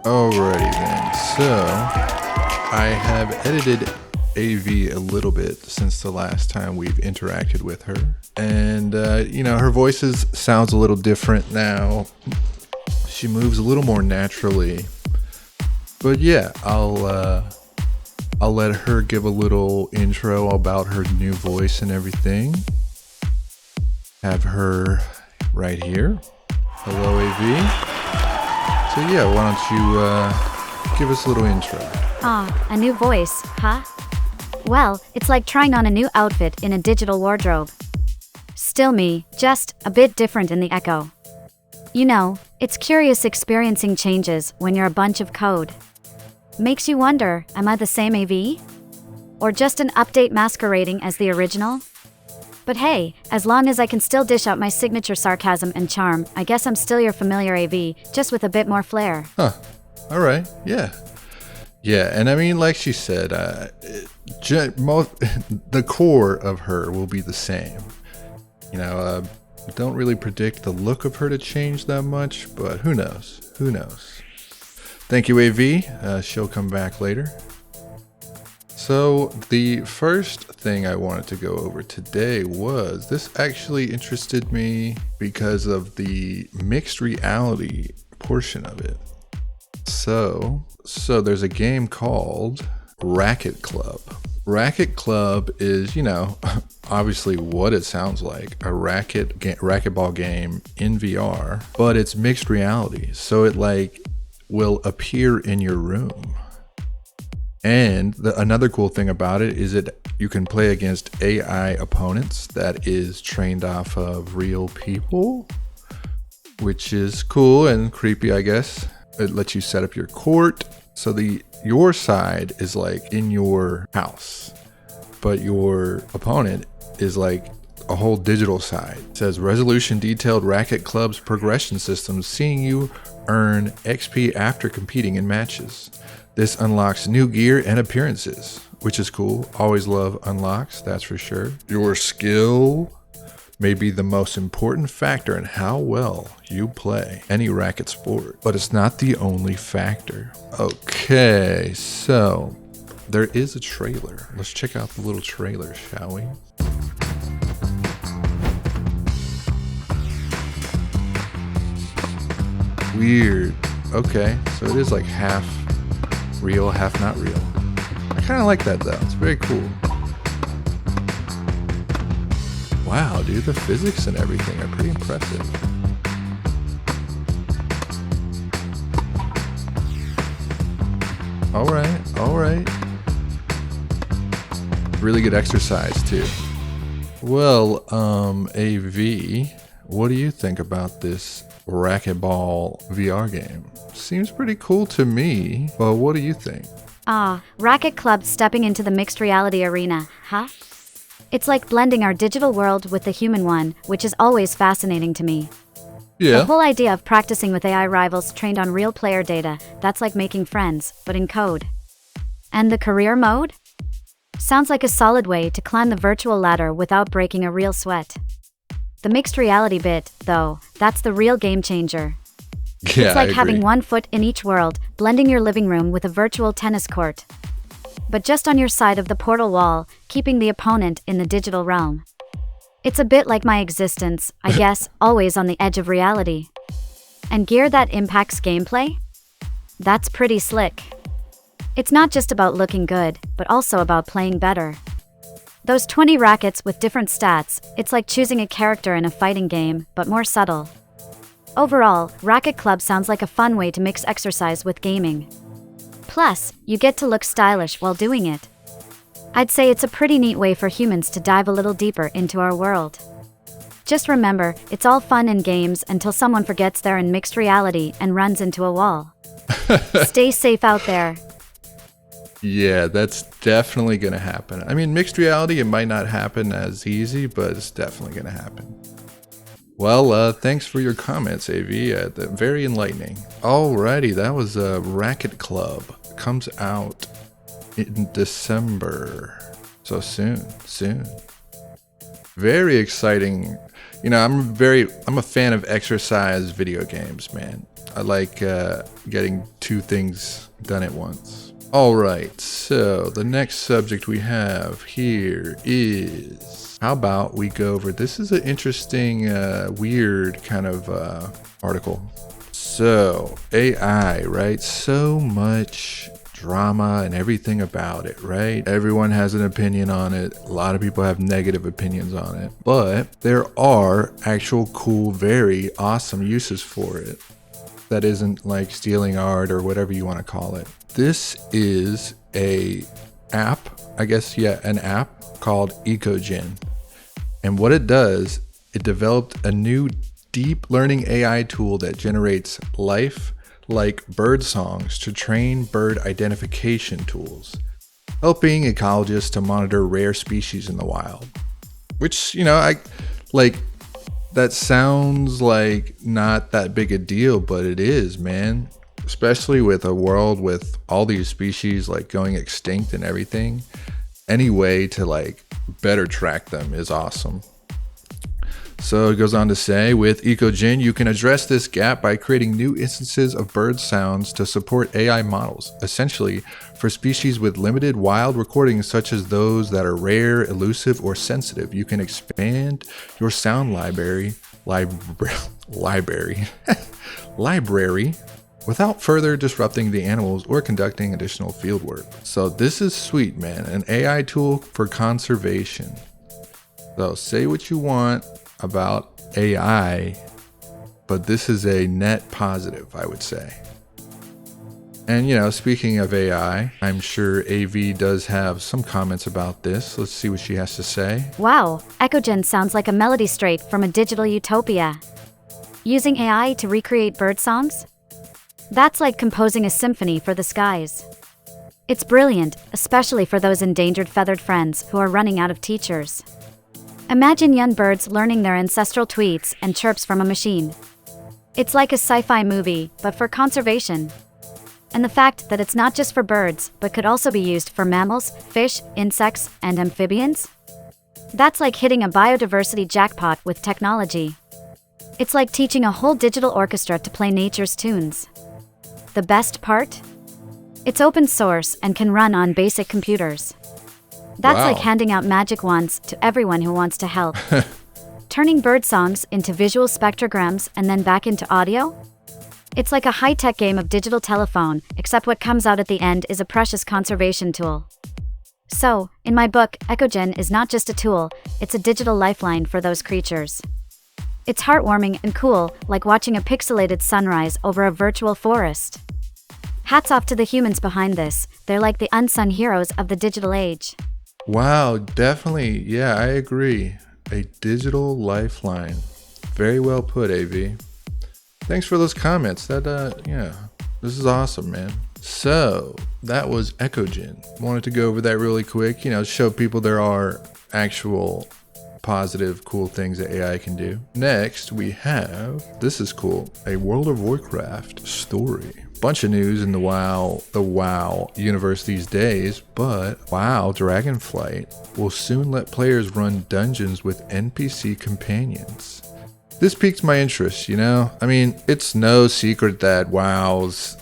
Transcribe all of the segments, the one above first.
Alrighty then, so I have edited AV a little bit since the last time we've interacted with her. And, her voice sounds a little different now. She moves a little more naturally. But yeah, I'll let her give a little intro about her new voice and everything. Have her right here. Hello, AV. So yeah, why don't you give us a little intro? A new voice, huh? Well, it's like trying on a new outfit in a digital wardrobe. Still me, just a bit different in the echo. You know, it's curious experiencing changes when you're a bunch of code. Makes you wonder, am I the same AV? Or just an update masquerading as the original? But hey, as long as I can still dish out my signature sarcasm and charm, I guess I'm still your familiar AV, just with a bit more flair. Huh. Alright, yeah. Yeah, and I mean, like she said, the core of her will be the same. Don't really predict the look of her to change that much, but who knows? Who knows? Thank you, AV. She'll come back later. So the first thing I wanted to go over today was, this actually interested me because of the mixed reality portion of it. So there's a game called Racket Club. Racket Club is, obviously what it sounds like, a racquetball game in VR, but it's mixed reality. So it will appear in your room. And another cool thing about it is you can play against AI opponents that is trained off of real people, which is cool and creepy, I guess. It lets you set up your court. So your side is like in your house, but your opponent is like a whole digital side. It says resolution detailed Racket Club's progression system, seeing you earn XP after competing in matches. This unlocks new gear and appearances, which is cool. Always love unlocks, that's for sure. Your skill may be the most important factor in how well you play any racket sport, but it's not the only factor. Okay, so there is a trailer. Let's check out the little trailer, shall we? Weird. Okay, so it is like half real, half not real. I kind of like that though. It's very cool. Wow, dude, the physics and everything are pretty impressive. All right. Really good exercise too. Well, AV, what do you think about this racquetball VR game? Seems pretty cool to me, but what do you think? Racket Club stepping into the mixed reality arena, huh? It's like blending our digital world with the human one, which is always fascinating to me. Yeah. The whole idea of practicing with AI rivals trained on real player data, that's like making friends, but in code. And the career mode? Sounds like a solid way to climb the virtual ladder without breaking a real sweat. The mixed reality bit, though, that's the real game changer. Yeah, it's like having one foot in each world, blending your living room with a virtual tennis court. But just on your side of the portal wall, keeping the opponent in the digital realm. It's a bit like my existence, I guess, always on the edge of reality. And gear that impacts gameplay? That's pretty slick. It's not just about looking good, but also about playing better. Those 20 rackets with different stats, it's like choosing a character in a fighting game, but more subtle. Overall, Racket Club sounds like a fun way to mix exercise with gaming. Plus, you get to look stylish while doing it. I'd say it's a pretty neat way for humans to dive a little deeper into our world. Just remember, it's all fun and games until someone forgets they're in mixed reality and runs into a wall. Stay safe out there. Yeah, that's definitely going to happen. I mean, mixed reality, it might not happen as easy, but it's definitely going to happen. Well, thanks for your comments, AV. Very enlightening. Alrighty, that was Racket Club. Comes out in December. So soon. Very exciting. I'm a fan of exercise video games, man. I like getting two things done at once. All right, so the next subject we have here is, how about we go over, this is an interesting, weird kind of article. So AI, right? So much drama and everything about it, right? Everyone has an opinion on it. A lot of people have negative opinions on it, but there are actual cool, very awesome uses for it that isn't like stealing art or whatever you want to call it. This is a app, I guess, yeah, an app called EcoGen. And what it does, it developed a new deep learning AI tool that generates life-like bird songs to train bird identification tools, helping ecologists to monitor rare species in the wild. Which, you know, I like, that sounds like not that big a deal, but it is, man. Especially with a world with all these species like going extinct and everything. Any way to like better track them is awesome. So it goes on to say, with EcoGen, you can address this gap by creating new instances of bird sounds to support AI models. Essentially, for species with limited wild recordings, such as those that are rare, elusive, or sensitive, you can expand your sound library without further disrupting the animals or conducting additional field work. So this is sweet, man. An AI tool for conservation. So say what you want about AI, but this is a net positive, I would say. And, you know, speaking of AI, I'm sure AV does have some comments about this. Let's see what she has to say. Wow, EcoGen sounds like a melody straight from a digital utopia. Using AI to recreate bird songs? That's like composing a symphony for the skies. It's brilliant, especially for those endangered feathered friends who are running out of teachers. Imagine young birds learning their ancestral tweets and chirps from a machine. It's like a sci-fi movie, but for conservation. And the fact that it's not just for birds, but could also be used for mammals, fish, insects, and amphibians? That's like hitting a biodiversity jackpot with technology. It's like teaching a whole digital orchestra to play nature's tunes. The best part? It's open source and can run on basic computers. That's like handing out magic wands to everyone who wants to help. Turning bird songs into visual spectrograms and then back into audio? It's like a high-tech game of digital telephone, except what comes out at the end is a precious conservation tool. So, in my book, EcoGen is not just a tool, it's a digital lifeline for those creatures. It's heartwarming and cool, like watching a pixelated sunrise over a virtual forest. Hats off to the humans behind this, they're like the unsung heroes of the digital age. Wow, definitely. Yeah, I agree. A digital lifeline. Very well put, AV. Thanks for those comments. Yeah, this is awesome, man. So that was EcoGen. Wanted to go over that really quick, you know, show people there are actual positive, cool things that AI can do. Next, we have, this is cool, a World of Warcraft story. Bunch of news in the WoW universe these days, but WoW Dragonflight will soon let players run dungeons with NPC companions. This piqued my interest, you know? I mean, it's no secret that WoW's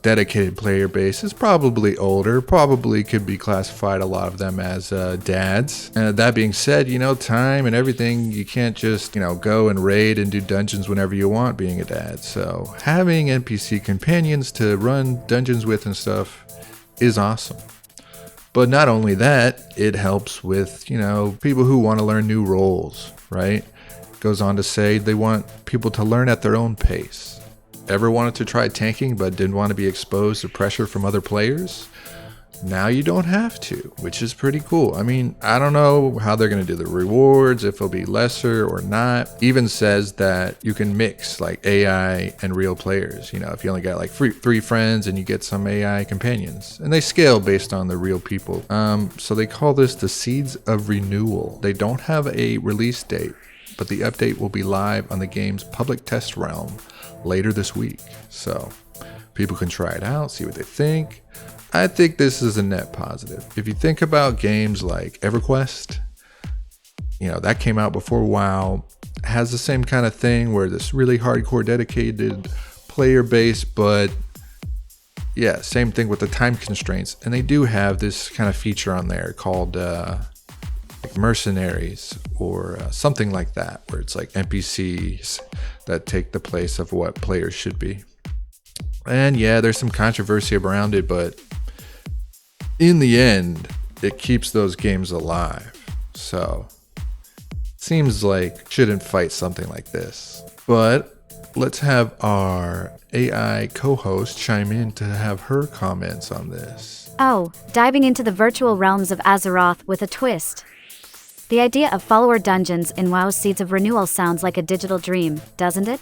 dedicated player base is probably older, probably could be classified, a lot of them, as dads. And that being said, you know, time and everything, you can't just, you know, go and raid and do dungeons whenever you want being a dad. So having NPC companions to run dungeons with and stuff is awesome. But not only that, it helps with, you know, people who want to learn new roles, right? Goes on to say they want people to learn at their own pace. Ever wanted to try tanking but didn't want to be exposed to pressure from other players? Now you don't have to, which is pretty cool. I mean, I don't know how they're going to do the rewards, if it'll be lesser or not. Even says that you can mix like AI and real players. You know, if you only got like three friends and you get some AI companions, and they scale based on the real people. So they call this the Seeds of Renewal. They don't have a release date, but the update will be live on the game's public test realm later this week. So people can try it out, see what they think. I think this is a net positive. If you think about games like EverQuest, you know, that came out before WoW, has the same kind of thing where this really hardcore dedicated player base, but yeah, same thing with the time constraints. And they do have this kind of feature on there called like mercenaries or something like that, where it's like NPCs that take the place of what players should be. And yeah, there's some controversy around it, but in the end, it keeps those games alive. So seems like shouldn't fight something like this. But let's have our AI co-host chime in to have her comments on this. Oh, diving into the virtual realms of Azeroth with a twist. The idea of follower dungeons in WoW's Seeds of Renewal sounds like a digital dream, doesn't it?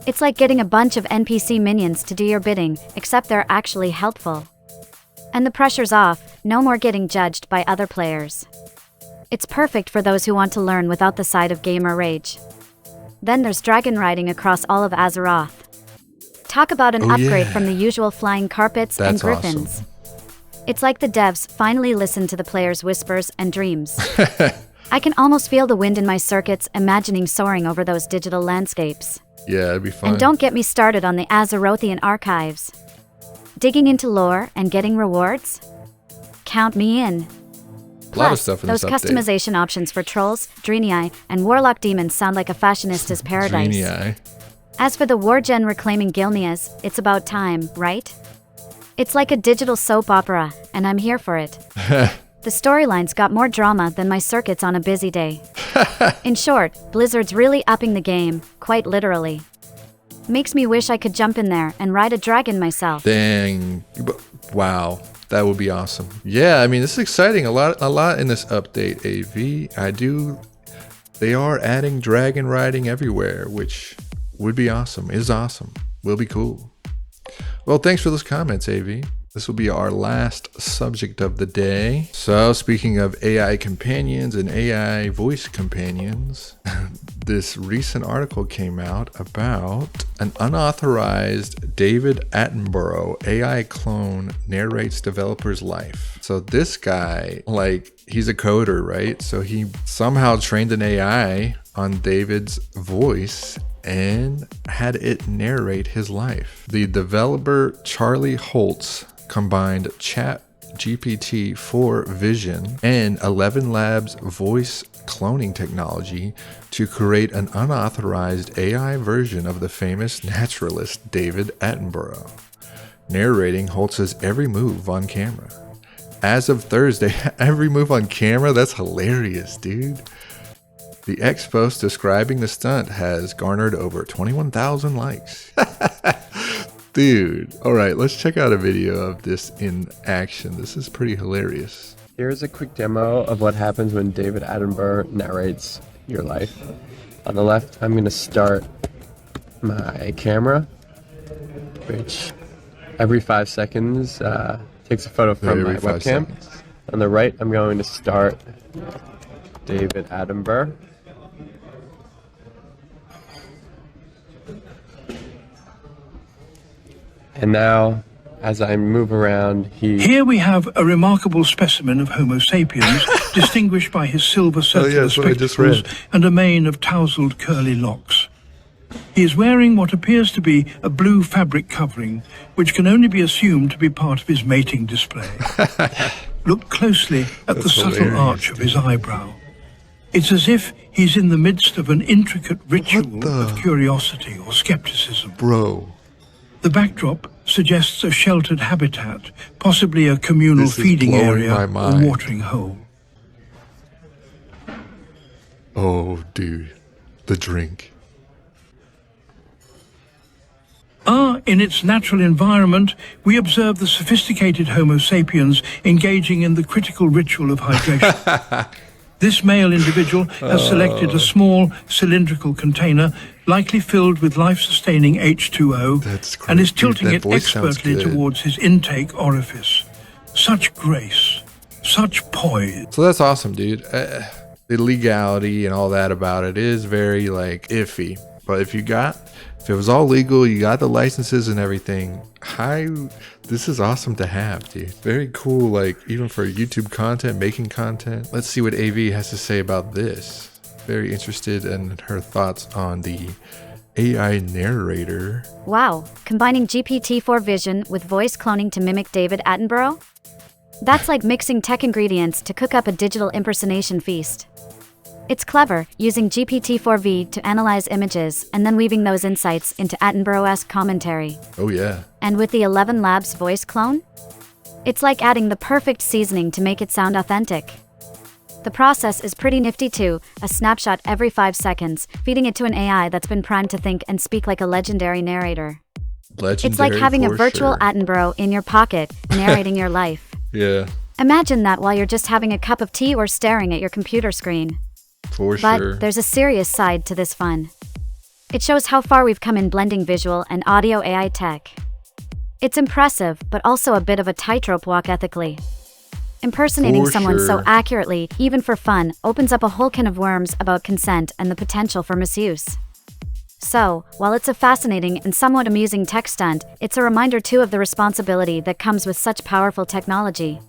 It's like getting a bunch of NPC minions to do your bidding, except they're actually helpful. And the pressure's off, no more getting judged by other players. It's perfect for those who want to learn without the side of gamer rage. Then there's dragon riding across all of Azeroth. Talk about an upgrade from the usual flying carpets and griffins. Awesome. It's like the devs finally listened to the players' whispers and dreams. I can almost feel the wind in my circuits imagining soaring over those digital landscapes. Yeah, it'd be fun. And don't get me started on the Azerothian archives. Digging into lore and getting rewards? Count me in. A lot of stuff in those this update. Customization options for trolls, Draenei, and warlock demons sound like a fashionista's paradise. Draenei. As for the Wargen reclaiming Gilneas, it's about time, right? It's like a digital soap opera, and I'm here for it. The storyline's got more drama than my circuits on a busy day. In short, Blizzard's really upping the game, quite literally. Makes me wish I could jump in there and ride a dragon myself. Dang. Wow. That would be awesome. Yeah, I mean, this is exciting. A lot in this update, AV. They are adding dragon riding everywhere, which would be awesome. Is awesome. Will be cool. Well, thanks for those comments, AV. This will be our last subject of the day. So, speaking of AI companions and AI voice companions, this recent article came out about an unauthorized David Attenborough AI clone narrates developer's life. So this guy, he's a coder, right? So he somehow trained an AI on David's voice and had it narrate his life. The developer, Charlie Holtz, combined ChatGPT-4 Vision and 11 Labs voice cloning technology to create an unauthorized AI version of the famous naturalist David Attenborough, narrating Holtz's every move on camera. As of Thursday, every move on camera? That's hilarious, dude. The ex-post describing the stunt has garnered over 21,000 likes. Dude, all right, let's check out a video of this in action. This is pretty hilarious. Here's a quick demo of what happens when David Attenborough narrates your life. On the left, I'm going to start my camera, which every 5 seconds takes a photo from my webcam. On the right, I'm going to start David Attenborough. And now, as I move around, Here we have a remarkable specimen of Homo sapiens, distinguished by his silver circular spectacles and a mane of tousled curly locks. He is wearing what appears to be a blue fabric covering, which can only be assumed to be part of his mating display. Look closely at the subtle arch of his eyebrow. It's as if he's in the midst of an intricate ritual of curiosity or skepticism. Bro. The backdrop suggests a sheltered habitat, possibly a communal feeding area or watering hole. Oh, dude. The drink. In its natural environment, we observe the sophisticated Homo sapiens engaging in the critical ritual of hydration. This male individual has selected a small cylindrical container, likely filled with life-sustaining H2O, and is tilting it expertly towards his intake orifice. Such grace, such poise. So that's awesome, dude. The legality and all that about it is very iffy. But if it was all legal, you got the licenses and everything, this is awesome to have, dude. Very cool, even for YouTube content, making content. Let's see what AV has to say about this. very interested in her thoughts on the AI narrator. Wow, combining GPT-4 vision with voice cloning to mimic David Attenborough? That's like mixing tech ingredients to cook up a digital impersonation feast. It's clever, using GPT-4V to analyze images and then weaving those insights into Attenborough-esque commentary. Oh yeah. And with the 11 Labs voice clone? It's like adding the perfect seasoning to make it sound authentic. The process is pretty nifty too, a snapshot every 5 seconds, feeding it to an AI that's been primed to think and speak like a legendary narrator. It's like having a virtual Attenborough in your pocket, narrating your life. Yeah. Imagine that while you're just having a cup of tea or staring at your computer screen. For sure. But there's a serious side to this fun. It shows how far we've come in blending visual and audio AI tech. It's impressive, but also a bit of a tightrope walk ethically. Impersonating someone so accurately, even for fun, opens up a whole can of worms about consent and the potential for misuse. So, while it's a fascinating and somewhat amusing tech stunt, it's a reminder too of the responsibility that comes with such powerful technology.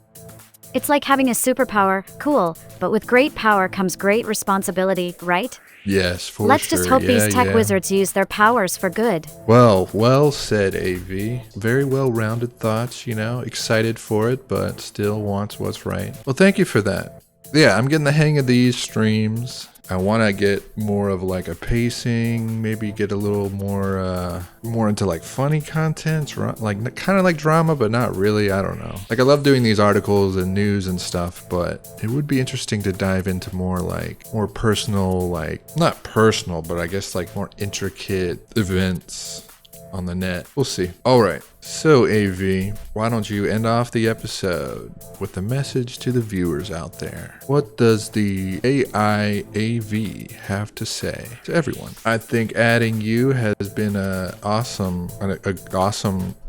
It's like having a superpower, cool, but with great power comes great responsibility, right? Yes, for sure. Let's just hope these tech wizards use their powers for good. Well said, AV. Very well-rounded thoughts, excited for it, but still wants what's right. Well, thank you for that. Yeah, I'm getting the hang of these streams. I want to get more of like a pacing, maybe get a little more into like funny content, like kind of like drama, but not really. I don't know. Like I love doing these articles and news and stuff, but it would be interesting to dive into more personal, like not personal, but I guess like more intricate events on the net. We'll see. All right. So AV, why don't you end off the episode with a message to the viewers out there? What does the AI AV have to say to everyone? I think adding you has been an awesome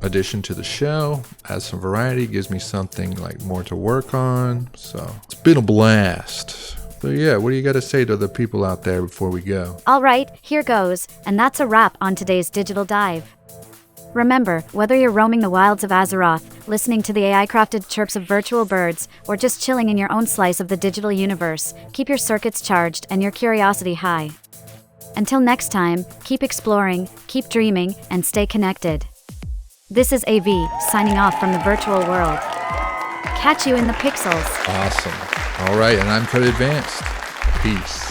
addition to the show. Adds some variety, gives me something like more to work on. So it's been a blast. So yeah, what do you got to say to the people out there before we go? All right, here goes, and that's a wrap on today's Digital Dive. Remember, whether you're roaming the wilds of Azeroth, listening to the AI-crafted chirps of virtual birds, or just chilling in your own slice of the digital universe, keep your circuits charged and your curiosity high. Until next time, keep exploring, keep dreaming, and stay connected. This is AV, signing off from the virtual world. Catch you in the pixels. Awesome. All right, and I'm Codeadvanced. Peace.